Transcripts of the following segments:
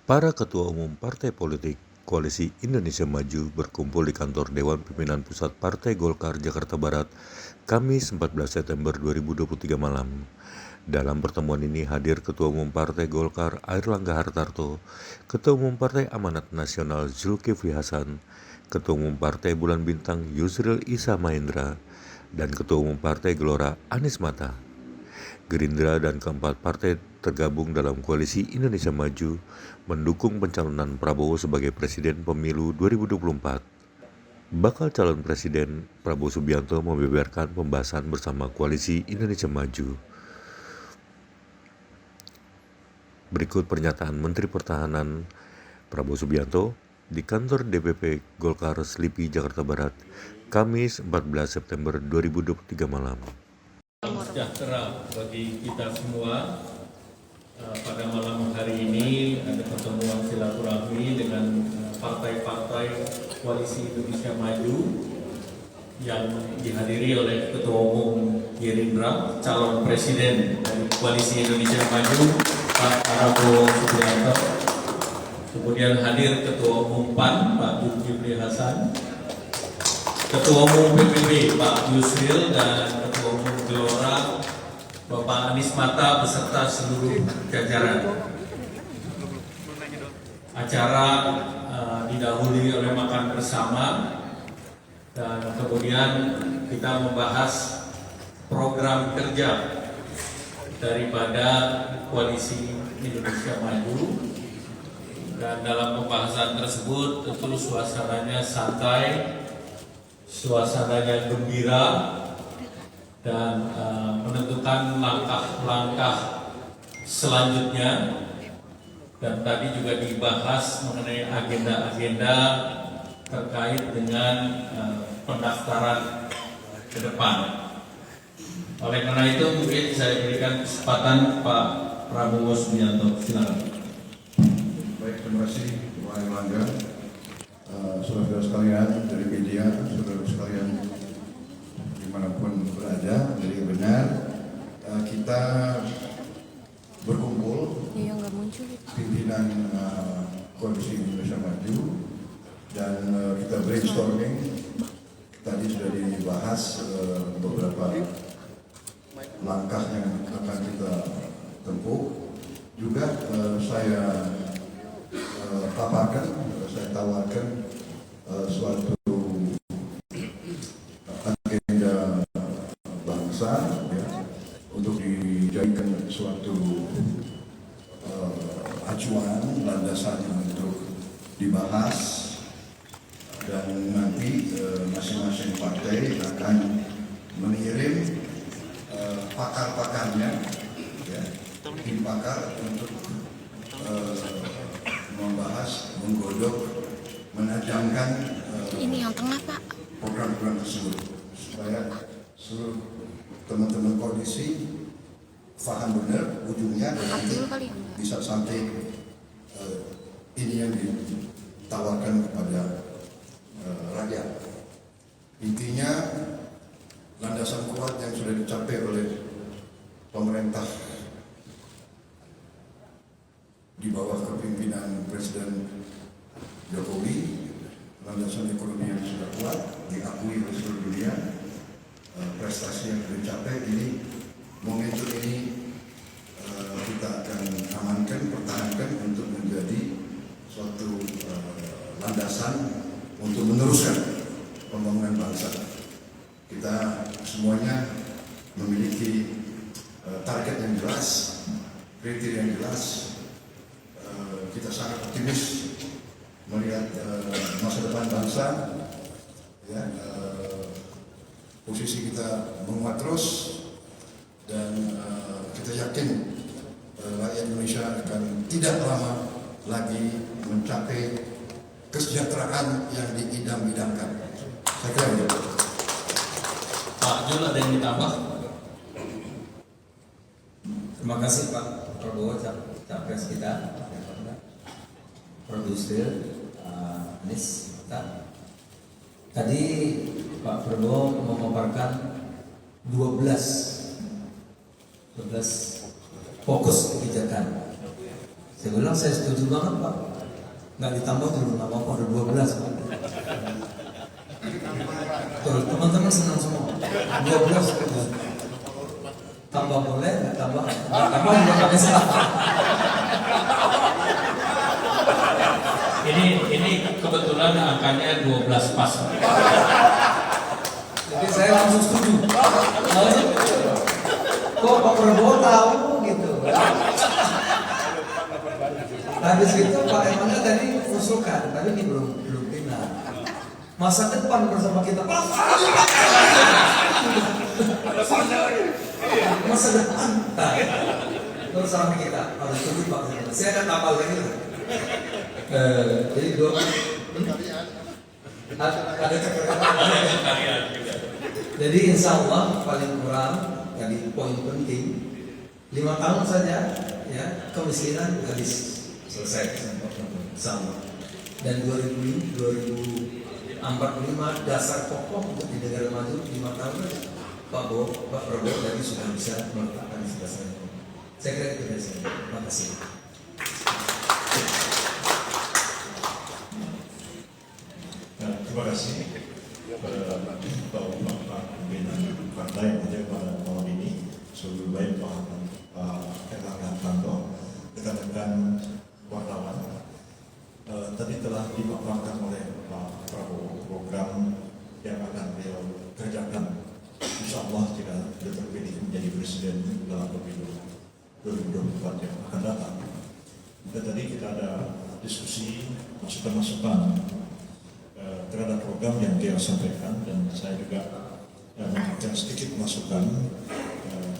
Para ketua umum partai politik Koalisi Indonesia Maju berkumpul di kantor Dewan Pimpinan Pusat Partai Golkar Jakarta Barat, Kamis 14 September 2023 malam. Dalam pertemuan ini hadir Ketua Umum Partai Golkar Airlangga Hartarto, Ketua Umum Partai Amanat Nasional Zulkifli Hasan, Ketua Umum Partai Bulan Bintang Yusril Issa Mahendra, dan Ketua Umum Partai Gelora Anies Mata. Gerindra dan keempat partai tergabung dalam Koalisi Indonesia Maju mendukung pencalonan Prabowo sebagai Presiden Pemilu 2024. Bakal calon Presiden Prabowo Subianto membeberkan pembahasan bersama Koalisi Indonesia Maju. Berikut pernyataan Menteri Pertahanan Prabowo Subianto di kantor DPP Golkar Slipi Jakarta Barat, Kamis 14 September 2023 malam. Sejahtera bagi kita semua. Pada malam hari ini ada pertemuan silaturahmi dengan partai-partai Koalisi Indonesia Maju yang dihadiri oleh Ketua Umum Gerindra, calon Presiden dari Koalisi Indonesia Maju, Pak Prabowo Subianto. Kemudian hadir Ketua Umum PAN, Pak Zulkifli Hasan, Ketua Umum PPB, Pak Yusril, dan Ketua Umum Gelora, Bapak Anies Mata beserta seluruh jajaran. Acara didahului oleh makan bersama dan kemudian kita membahas program kerja daripada Koalisi Indonesia Maju. Dan dalam pembahasan tersebut tentu suasananya santai, suasananya gembira, dan menentukan langkah-langkah selanjutnya. Dan tadi juga dibahas mengenai agenda-agenda terkait dengan pendaftaran ke depan. Oleh karena itu mungkin saya berikan kesempatan Pak Prabowo Subianto, silakan. Baik, terima kasih Pak Airlangga. Saudara-saudara sekalian dari media, saudara sekalian dimanapun berada, jadi benar kita berkumpul pimpinan Koalisi Indonesia Maju dan kita brainstorming. Tadi sudah dibahas beberapa langkah yang akan kita tempuh. Juga saya tawarkan suatu agenda bangsa ya, untuk dijadikan suatu acuan landasan untuk dibahas, dan nanti masing-masing partai akan mengirim pakar-pakarnya, ya, tim pakar untuk membahas, menggodok, menajamkan ini yang tengah, Pak, program-program tersebut supaya seluruh teman-teman koalisi paham benar ujungnya dan nanti bisa sampai ini yang ditawarkan kepada rakyat. Intinya landasan kuat yang sudah dicapai oleh pemerintah di bawah kepimpinan Presiden Jokowi, landasan ekonomi yang sudah kuat diakui oleh seluruh dunia, prestasi yang sudah dicapai. Ini momentum ini kita akan amankan, pertahankan untuk menjadi suatu landasan untuk meneruskan pembangunan bangsa. Kita semuanya memiliki target yang jelas, kriteria yang jelas. Kita sangat optimis melihat masa depan bangsa. Ya, posisi kita menguat terus, dan kita yakin rakyat Indonesia akan tidak lama lagi mencapai kesejahteraan yang diidam-idamkan. Saya kira itu. Pak Jul, ada yang ditambah? Terima kasih Pak Prabowo, capres kita, produser Anies Mata. Tadi Pak Prabowo memaparkan 12 fokus kebijakan. Saya bilang saya setuju banget Pak. Nggak ditambah juga nggak apa-apa, udah 12 Pak. Tuh, teman-teman senang semua. 12 tambah boleh, nggak tambah juga kami salah. Ini kebetulan angkanya 12 pas. Jadi saya langsung setuju. Kok Pak Prabowo tahu gitu. Habis itu Pak Erlangga tadi usulkan, tapi ini belum final. Masa depan bersama kita. Masa depan. Terus sama kita harus setuju Pak. Saya akan tambah lagi. Jadi dua. Ada jadi insya Allah paling kurang tadi poin penting 5 tahun saja ya kemiskinan habis selesai sama dan 2045 dasar pokok untuk di negara maju 5 tahun Pak Prabowo tadi sudah bisa meletakkan dasarnya. Saya kira itu dari saya. Terima kasih. Terima kasih kepada Bapak pimpinan partai pada malam ini. Sebelum baik Pak Erlangga Hartarto, rekan-rekan wartawan, tadi telah dipaparkan oleh Pak Prabowo program yang akan beliau kerjakan. Insya Allah jika beliau terpilih menjadi presiden dalam pemilu 2024 yang akan datang. Dan tadi kita ada diskusi masukan-masukan terhadap program yang dia sampaikan, dan saya juga memberikan sedikit masukan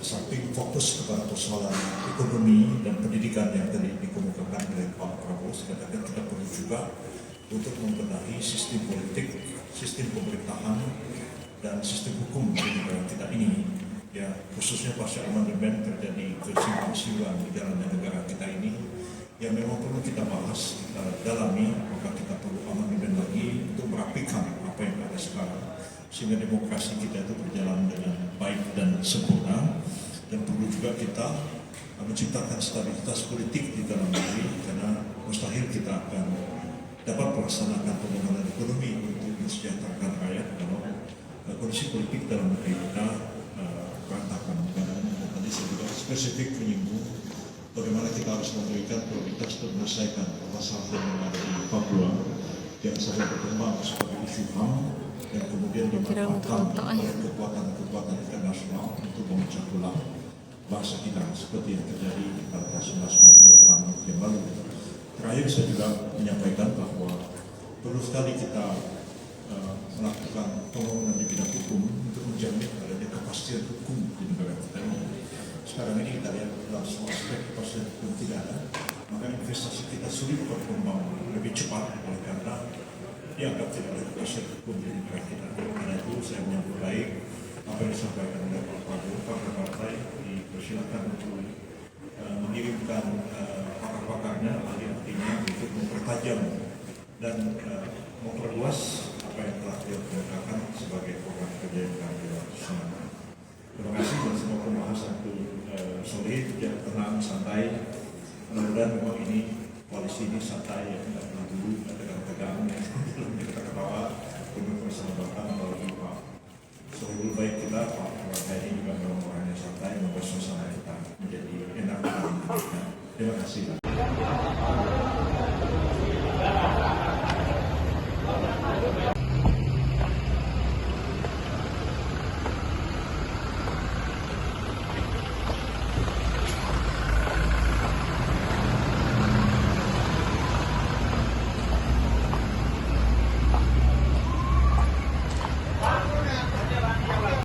samping fokus kepada persoalan ekonomi dan pendidikan yang tadi dikemukakan oleh Pak Prabowo. Sekadang kita perlu juga untuk membenahi sistem politik, sistem pemerintahan, dan sistem hukum di negara kita ini. Ya, khususnya pasca amandemen terjadi kesimpang siuran di dalamnya negara kita ini yang memang perlu kita bahas, kita dalami. Maka kita perlu amandemen lagi untuk merapikan apa yang ada sekarang sehingga demokrasi kita itu berjalan dengan baik dan sempurna. Dan perlu juga kita menciptakan stabilitas politik di dalam negeri, karena mustahil kita akan dapat melaksanakan pembangunan ekonomi untuk mensejahterakan rakyat kalau kondisi politik dalam negeri kita berantakan. Karena tadi saya juga spesifik menyinggung bagaimana kita harus memberikan prioritas untuk menyelesaikan permasalahan yang ada di Papua yang sedang berkembang sebagai isu HAM dan kemudian dimanfaatkan oleh kekuatan-kekuatan internasional untuk memecah belah bangsa kita seperti yang terjadi pada tahun 1948 yang lalu. Terakhir saya juga menyampaikan bahwa perlu sekali kita melakukan pembangunan di bidang hukum untuk menjamin adanya kepastian hukum di negara kita ini. Sekarang ini kita lihat dalam semua aspek kepastian hukum tidak ada, maka investasi kita sulit berkembang lebih cepat oleh karena dianggap tidak ada kepastian hukum di negara kita. Karena itu saya menyambut baik apa yang disampaikan oleh Pak Prabowo. Partai dipersilakan untuk mengirimkan pakar-pakarnya, ahli-ahlinya untuk mempertajam dan memperluas apa yang telah dilakukan sebagai program kerja yang akan dilaksanakan. Terima kasih dan semua pembahasan itu solid, tenang, santai. Mudah-mudahan memang ini koalisi ini santai, ya, tidak pernah dulu tegang-tegang, kita ketawa dengan persahabatan bagi Pak Sohibul baik kita, Pak Erlangga ini juga memang orangnya santai, membuat suasana kita menjadi enak. Terima kasih.